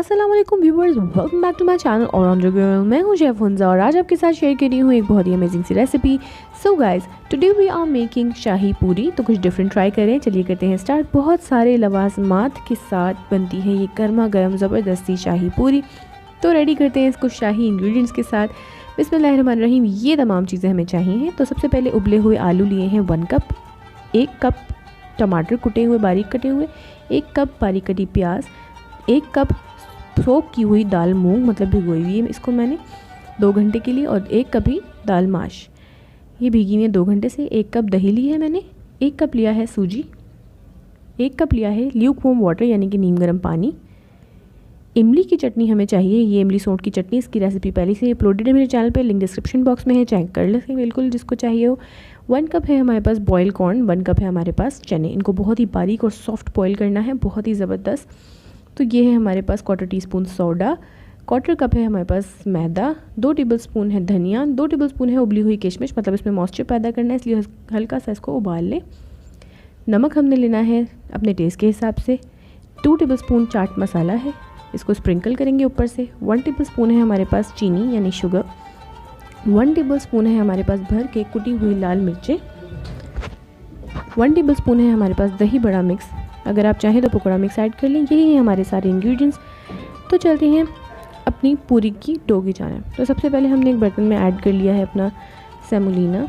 अस्सलाम वालेकुम viewers, welcome back to my channel और ऑन गर्ल। मैं हूं शेफ हुंजा और आज आपके साथ शेयर कर रही हूं एक बहुत ही अमेजिंग सी recipe. So guys, today we are making shahi puri. तो कुछ डिफरेंट ट्राई करें। चलिए करते हैं स्टार्ट। बहुत सारे लवाजमात के साथ बनती है ये गर्मा गर्म ज़बरदस्ती शाही पूरी। तो रेडी करते हैं इसको शाही इंग्रेडिएंट्स के साथ। बिस्मिल्लाहिर्रहमानिर्रहीम। ये तमाम चीज़ें हमें चाहिए। तो सबसे पहले उबले हुए आलू लिए हैं 1 कप, 1 कप टमाटर कुटे हुए बारीक कटे हुए, 1 कप बारीक कटी प्याज, 1 कप सोक की हुई दाल मूंग मतलब भिगोई हुई है इसको मैंने 2 घंटे के लिए, और 1 कप ही दाल माश ये भीगी हुई है 2 घंटे से। 1 कप दही ली है मैंने, 1 कप लिया है सूजी, 1 कप लिया है ल्यूक वार्म वाटर यानी कि नीम गर्म पानी। इमली की चटनी हमें चाहिए, ये इमली सोंठ की चटनी, इसकी रेसिपी पहले से अपलोडेड है मेरे चैनल पे, लिंक डिस्क्रिप्शन बॉक्स में है, चेक कर लें बिल्कुल जिसको चाहिए हो। 1 कप है हमारे पास बॉयल कॉर्न, 1 कप है हमारे पास चने। इनको बहुत ही बारीक और सॉफ्ट बॉयल करना है, बहुत ही ज़बरदस्त। तो ये है हमारे पास 1/4 टीस्पून सोडा, 1/4 कप है हमारे पास मैदा, 2 टेबलस्पून है धनिया, 2 टेबलस्पून है उबली हुई किशमिश, मतलब इसमें मॉइस्चर पैदा करना है इसलिए हल्का सा इसको उबाल लें। नमक हमने लेना है अपने टेस्ट के हिसाब से। 2 टेबलस्पून चाट मसाला है, इसको स्प्रिंकल करेंगे ऊपर से। 1 टेबलस्पून है हमारे पास चीनी यानी शुगर, 1 टेबलस्पून है हमारे पास भर के कुटी हुई लाल मिर्चें, 1 टेबलस्पून है हमारे पास दही बड़ा मिक्स, अगर आप चाहें तो पकौड़ा मिक्स ऐड कर लें। यही है हमारे सारे इंग्रेडिएंट्स। तो चलते हैं अपनी पूरी की डो की जानिब। तो सबसे पहले हमने एक बर्तन में ऐड कर लिया है अपना सेमोलिना।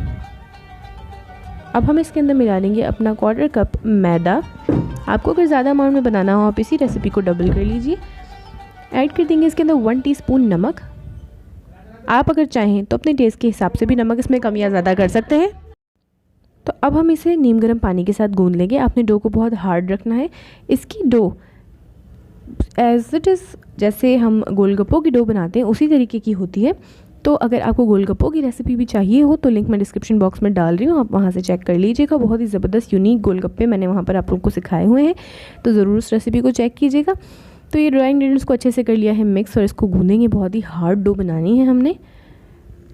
अब हम इसके अंदर मिला लेंगे अपना 1/4 कप मैदा। आपको अगर ज़्यादा अमाउंट में बनाना हो आप इसी रेसिपी को डबल कर लीजिए। ऐड कर देंगे इसके अंदर 1 टीस्पून नमक। आप अगर चाहें तो अपने टेस्ट के हिसाब से भी नमक इसमें कम या ज़्यादा कर सकते हैं। तो अब हम इसे नीम गर्म पानी के साथ गूंद लेंगे। आपने डो को बहुत हार्ड रखना है। इसकी डो एज इट इज़ जैसे हम गोलगप्पों की डो बनाते हैं उसी तरीके की होती है। तो अगर आपको गोलगप्पों की रेसिपी भी चाहिए हो तो लिंक मैं डिस्क्रिप्शन बॉक्स में डाल रही हूँ, आप वहाँ से चेक कर लीजिएगा। बहुत ही ज़बरदस्त यूनिक गोलगप्पे मैंने वहाँ पर आप लोगों को सिखाए हुए हैं, तो ज़रूर उस रेसिपी को चेक कीजिएगा। तो ये ड्राई इंग्रेडिएंट्स को अच्छे से कर लिया है मिक्स और इसको गूंदेंगे। बहुत ही हार्ड डो बनानी है हमने।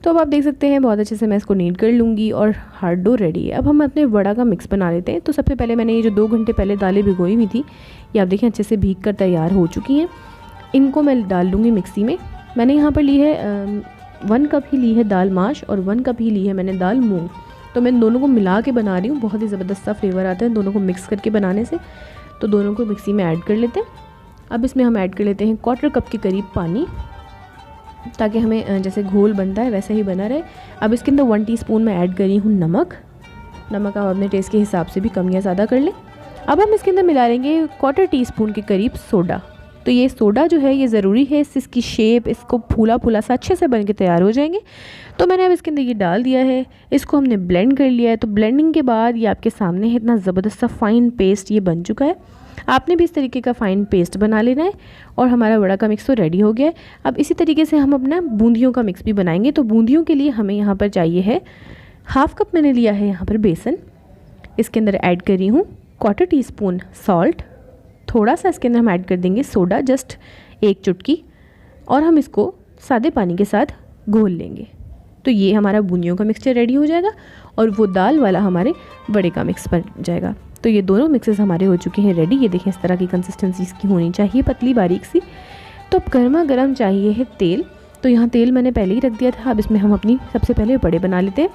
तो अब आप देख सकते हैं बहुत अच्छे से मैं इसको नीड कर लूँगी और हार्ड डो रेडी है। अब हम अपने वड़ा का मिक्स बना लेते हैं। तो सबसे पहले मैंने ये जो 2 घंटे पहले दालें भिगोई हुई थी ये आप देखें अच्छे से भीग कर तैयार हो चुकी हैं। इनको मैं डाल लूँगी मिक्सी में। मैंने यहाँ पर ली है 1 कप ही ली है दाल माश और 1 कप ही ली है मैंने दाल मूँग। तो मैं दोनों को मिला के बना रही हूँ, बहुत ही ज़बरदस्त सा फ्लेवर आता है दोनों को मिक्स करके बनाने से। तो दोनों को मिक्सी में ऐड कर लेते हैं। अब इसमें हम ऐड कर लेते हैं 1/4 कप के करीब पानी, ताकि हमें जैसे घोल बनता है वैसे ही बना रहे। अब इसके अंदर 1 टीस्पून मैं ऐड करी हूँ नमक। नमक आप अपने टेस्ट के हिसाब से भी कम या ज़्यादा कर लें। अब हम इसके अंदर मिला लेंगे 1/4 टीस्पून के करीब सोडा। तो ये सोडा जो है ये ज़रूरी है, इसकी शेप इसको फूला फूला सा अच्छे से बन के तैयार हो जाएंगे। तो मैंने अब इसके अंदर ये डाल दिया है, इसको हमने ब्लेंड कर लिया है। तो ब्लेंडिंग के बाद ये आपके सामने है इतना ज़बरदस्त सा फाइन पेस्ट ये बन चुका है। आपने भी इस तरीके का फ़ाइन पेस्ट बना लेना है। और हमारा वड़ा का मिक्स तो रेडी हो गया है। अब इसी तरीके से हम अपना बूंदियों का मिक्स भी बनाएंगे। तो बूंदियों के लिए हमें यहाँ पर चाहिए है 1/2 कप मैंने लिया है यहाँ पर बेसन। इसके अंदर ऐड कर रही हूँ 1/4 टीस्पून सॉल्ट, थोड़ा सा इसके अंदर हम ऐड कर देंगे सोडा, जस्ट 1 चुटकी, और हम इसको सादे पानी के साथ घोल लेंगे। तो ये हमारा बूंदियों का मिक्सचर रेडी हो जाएगा और वो दाल वाला हमारे बड़े का मिक्स बन जाएगा। तो ये दोनों मिक्सेस हमारे हो चुके हैं रेडी। ये देखें इस तरह की कंसिस्टेंसी इसकी होनी चाहिए, पतली बारीक सी। तो अब गर्मा गर्म चाहिए है तेल। तो यहाँ तेल मैंने पहले ही रख दिया था। अब इसमें हम अपनी सबसे पहले बड़े बना लेते हैं।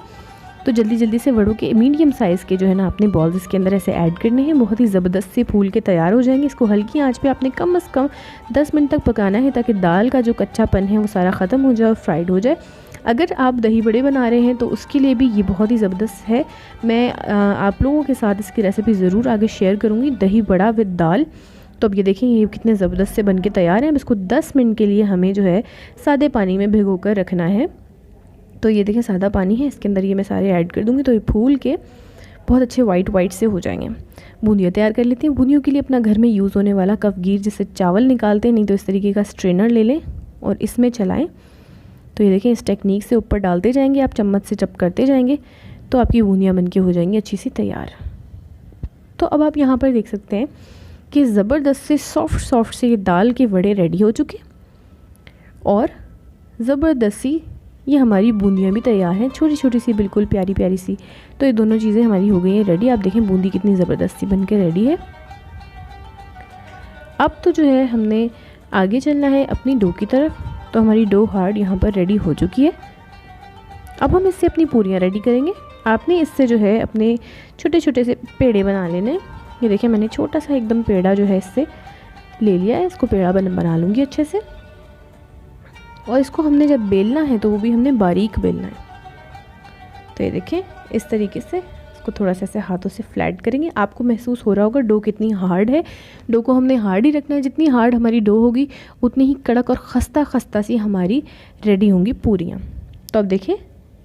तो जल्दी जल्दी से वड़ों के मीडियम साइज़ के जो है ना अपने बॉल्स इसके अंदर ऐसे ऐड करने हैं। बहुत ही ज़बरदस्त से फूल के तैयार हो जाएंगे। इसको हल्की आंच पे आपने कम से कम 10 मिनट तक पकाना है, ताकि दाल का जो कच्चापन है वो सारा ख़त्म हो जाए और फ्राइड हो जाए। अगर आप दही बड़े बना रहे हैं तो उसके लिए भी ये बहुत ही ज़बरदस्त है। मैं आप लोगों के साथ इसकी रेसिपी ज़रूर आगे शेयर करूँगी, दही बड़ा विद दाल। तो अब ये देखें ये कितने ज़बरदस्त से बन के तैयार हैं। अब इसको 10 मिनट के लिए हमें जो है सादे पानी में भिगो कर रखना है। तो ये देखें सादा पानी है, इसके अंदर ये मैं सारे ऐड कर दूँगी। तो ये फूल के बहुत अच्छे वाइट से हो जाएंगे। बूंदियाँ तैयार कर लेते हैं। बूंदियों के लिए अपना घर में यूज़ होने वाला कफगीर जिससे चावल निकालते हैं, नहीं तो इस तरीके का स्ट्रेनर ले लें और इसमें चलाएं। तो ये देखें इस टेक्निक से ऊपर डालते जाएंगे आप, चम्मच से चप करते जाएंगे तो आपकी बूंदियाँ बन के हो जाएंगी अच्छी सी तैयार। तो अब आप यहाँ पर देख सकते हैं कि ज़बरदस्त से सॉफ्ट से ये दाल के वड़े रेडी हो चुके और ज़बरदस्त सी ये हमारी बूंदियाँ भी तैयार हैं, छोटी छोटी सी बिल्कुल प्यारी प्यारी सी। तो ये दोनों चीज़ें हमारी हो गई हैं रेडी। आप देखें बूंदी कितनी ज़बरदस्ती बन के रेडी है। अब तो जो है हमने आगे चलना है अपनी डो की तरफ। तो हमारी डो हार्ड यहाँ पर रेडी हो चुकी है। अब हम इससे अपनी पूरियाँ रेडी करेंगे। आपने इससे जो है अपने छोटे छोटे से पेड़े बना लेने। ये देखिए मैंने छोटा सा एकदम पेड़ा जो है इससे ले लिया है। इसको पेड़ा बना लूँगी अच्छे से। और इसको हमने जब बेलना है तो वो भी हमने बारीक बेलना है। तो ये देखें इस तरीके से इसको थोड़ा सा ऐसे हाथों से फ्लैट करेंगे। आपको महसूस हो रहा होगा डो कितनी हार्ड है। डो को हमने हार्ड ही रखना है। जितनी हार्ड हमारी डो होगी उतनी ही कड़क और खस्ता खस्ता सी हमारी रेडी होंगी पूरियाँ। तो अब देखिए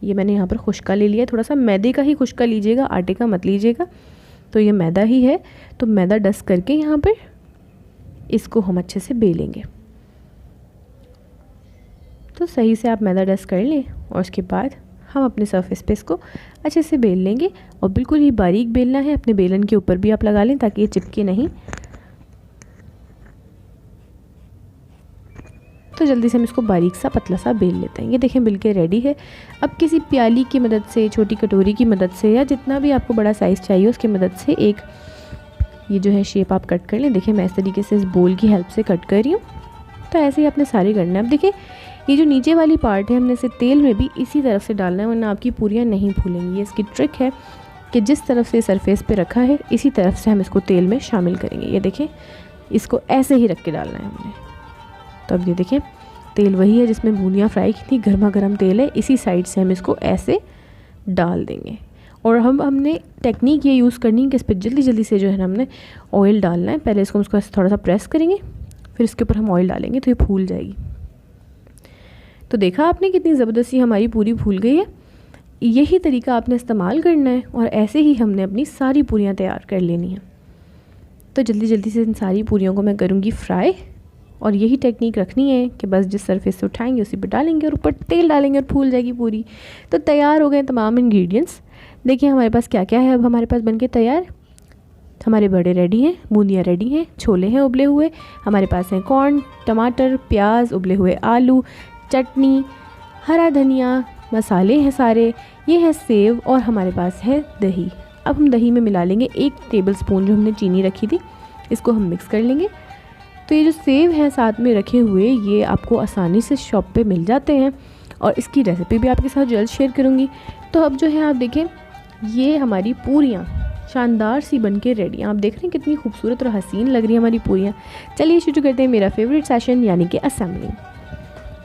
ये मैंने यहाँ पर खुश्का ले लिया है। थोड़ा सा मैदे का ही खुश्का लीजिएगा, आटे का मत लीजिएगा। तो ये मैदा ही है, तो मैदा डस्ट करके यहाँ पर इसको हम अच्छे से बेलेंगे। तो सही से आप मैदा डस्ट कर लें और उसके बाद हम अपने सरफेस पे इसको अच्छे से बेल लेंगे। और बिल्कुल ही बारीक बेलना है। अपने बेलन के ऊपर भी आप लगा लें ताकि ये चिपके नहीं। तो जल्दी से हम इसको बारीक सा पतला सा बेल लेते हैं। ये देखें बिल्कुल रेडी है। अब किसी प्याली की मदद से, छोटी कटोरी की मदद से, या जितना भी आपको बड़ा साइज़ चाहिए उसकी मदद से एक ये जो है शेप आप कट कर लें। देखिए मैं इस तरीके से इस बोल की हेल्प से कट कर रही हूँ। तो ऐसे ही आपने सारे करना है। अब देखिए ये जो नीचे वाली पार्ट है हमने इसे तेल में भी इसी तरफ से डालना है, वरना आपकी पूरियाँ नहीं फूलेंगी। ये इसकी ट्रिक है कि जिस तरफ से सरफेस पे रखा है इसी तरफ से हम इसको तेल में शामिल करेंगे। ये देखें इसको ऐसे ही रख के डालना है हमने। तो अब ये देखें तेल वही है जिसमें बूंदियाँ फ्राई की थी, गर्मा गर्म तेल है। इसी साइड से हम इसको ऐसे डाल देंगे। और हमने टेक्निक ये यूज़ करनी है कि इस पर जल्दी जल्दी से जो है ना हमने ऑयल डालना है। पहले इसको थोड़ा सा प्रेस करेंगे, फिर इसके ऊपर हम ऑयल डालेंगे तो ये फूल जाएगी। तो देखा आपने कितनी ज़बरदस्ती हमारी पूरी फूल गई है। यही तरीका आपने इस्तेमाल करना है और ऐसे ही हमने अपनी सारी पूरियाँ तैयार कर लेनी हैं। तो जल्दी जल्दी से इन सारी पूरियों को मैं करूँगी फ्राई। और यही टेक्निक रखनी है कि बस जिस सरफेस से उठाएंगे उसी पर डालेंगे और ऊपर तेल डालेंगे और फूल जाएगी पूरी। तो तैयार हो गए तमाम इंग्रेडिएंट्स। देखिए हमारे पास क्या क्या है। अब हमारे पास बनके तैयार हमारे बड़े रेडी हैं, बूंदियाँ रेडी हैं, छोले हैं उबले हुए, हमारे पास हैं कॉर्न, टमाटर, प्याज, उबले हुए आलू, चटनी, हरा धनिया, मसाले हैं सारे, ये है सेव और हमारे पास है दही। अब हम दही में मिला लेंगे 1 टेबलस्पून जो हमने चीनी रखी थी, इसको हम मिक्स कर लेंगे। तो ये जो सेव हैं साथ में रखे हुए ये आपको आसानी से शॉप पे मिल जाते हैं और इसकी रेसिपी भी आपके साथ जल्द शेयर करूँगी। तो अब जो है आप देखें ये हमारी पूरियाँ शानदार सी बन के रेडी हैं। आप देख रहे हैं कितनी खूबसूरत और हसीन लग रही है हमारी पूरियाँ। चलिए शुरू करते हैं मेरा फेवरेट सेशन यानी कि असेंबलिंग।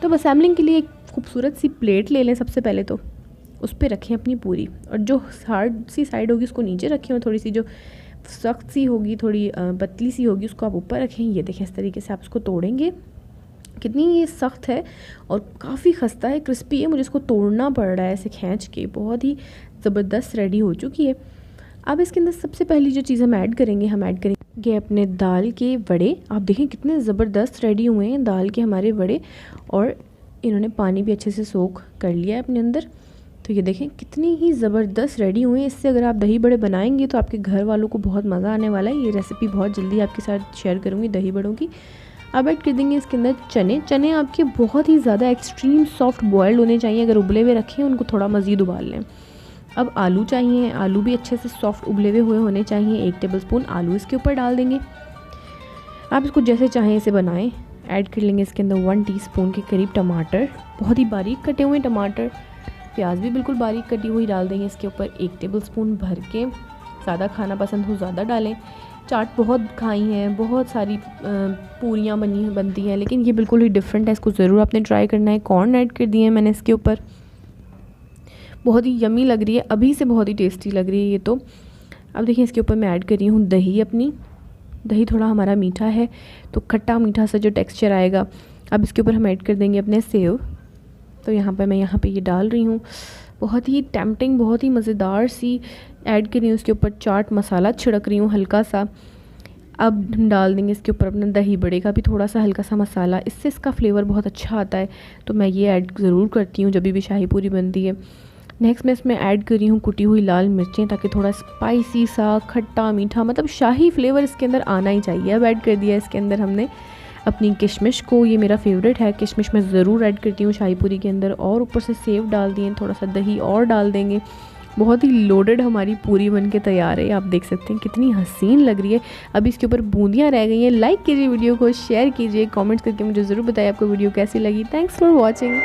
तो असेंबलिंग के लिए एक खूबसूरत सी प्लेट ले लें। सबसे पहले तो उस पर रखें अपनी पूरी और जो हार्ड सी साइड होगी उसको नीचे रखें और थोड़ी सी जो सख्त सी होगी, थोड़ी पतली सी होगी, उसको आप ऊपर रखें। ये देखें इस तरीके से आप उसको तोड़ेंगे। कितनी ये सख्त है और काफ़ी खस्ता है, क्रिस्पी है। मुझे इसको तोड़ना पड़ रहा है ऐसे खींच के। बहुत ही ज़बरदस्त रेडी हो चुकी है। अब इसके अंदर सबसे पहली जो चीज़ हम ऐड करेंगे अपने दाल के वड़े। आप देखें कितने ज़बरदस्त रेडी हुए हैं दाल के हमारे वड़े और इन्होंने पानी भी अच्छे से सोख कर लिया है अपने अंदर। तो ये देखें कितनी ही ज़बरदस्त रेडी हुए हैं। इससे अगर आप दही बड़े बनाएंगे तो आपके घर वालों को बहुत मज़ा आने वाला है। ये रेसिपी बहुत जल्दी आपके साथ शेयर करूँगी दही बड़ों की। अब ऐड कर देंगे इसके अंदर चने आपके बहुत ही ज़्यादा एक्सट्रीम सॉफ्ट बॉयल्ड होने चाहिए। अगर उबले हुए रखें उनको थोड़ा मज़ीद उबाल लें। अब आलू चाहिए, आलू भी अच्छे से सॉफ्ट उबले हुए होने चाहिए। 1 टेबलस्पून आलू इसके ऊपर डाल देंगे। आप इसको जैसे चाहें इसे बनाएं। ऐड कर लेंगे इसके अंदर 1 टीस्पून के करीब टमाटर, बहुत ही बारीक कटे हुए टमाटर। प्याज भी बिल्कुल बारीक कटी हुई डाल देंगे इसके ऊपर। 1 टेबलस्पून भर के, ज़्यादा खाना पसंद हो ज़्यादा डालें। चाट बहुत खाई हैं, बहुत सारी पूरियाँ बनती हैं, लेकिन ये बिल्कुल ही डिफरेंट है। इसको ज़रूर आपने ट्राई करना है। कॉर्न ऐड कर दिए हैं मैंने इसके ऊपर। बहुत ही यमी लग रही है, अभी से बहुत ही टेस्टी लग रही है ये तो। अब देखिए इसके ऊपर मैं ऐड कर रही हूँ दही अपनी। दही थोड़ा हमारा मीठा है तो खट्टा मीठा सा जो टेक्सचर आएगा। अब इसके ऊपर हम ऐड कर देंगे अपने सेव। तो मैं यहाँ पे ये डाल रही हूँ। बहुत ही टेम्पटिंग, बहुत ही मज़ेदार सी ऐड कर रही हूँ। इसके ऊपर चाट मसाला छिड़क रही हूँ हल्का सा। अब हम डाल देंगे इसके ऊपर अपना दही बड़े का भी थोड़ा सा हल्का सा मसाला। इससे इसका फ्लेवर बहुत अच्छा आता है, तो मैं ये ऐड ज़रूर करती हूँ जब भी शाही पूरी बनती है। नेक्स्ट मैं इसमें ऐड कर रही हूँ कुटी हुई लाल मिर्चें, ताकि थोड़ा स्पाइसी सा खट्टा मीठा मतलब शाही फ्लेवर इसके अंदर आना ही चाहिए। अब ऐड कर दिया इसके अंदर हमने अपनी किशमिश को। ये मेरा फेवरेट है, किशमिश मैं ज़रूर ऐड करती हूँ शाही पूरी के अंदर। और ऊपर से सेव डाल दिए, थोड़ा सा दही और डाल देंगे बहुत ही लोडेड हमारी पूरी बन के तैयार है। आप देख सकते हैं कितनी हसीन लग रही है। अब इसके ऊपर बूंदियाँ रह गई हैं। लाइक कीजिए वीडियो को, शेयर कीजिए, कमेंट्स करके मुझे ज़रूर बताइए आपको वीडियो कैसी लगी। Thanks for watching.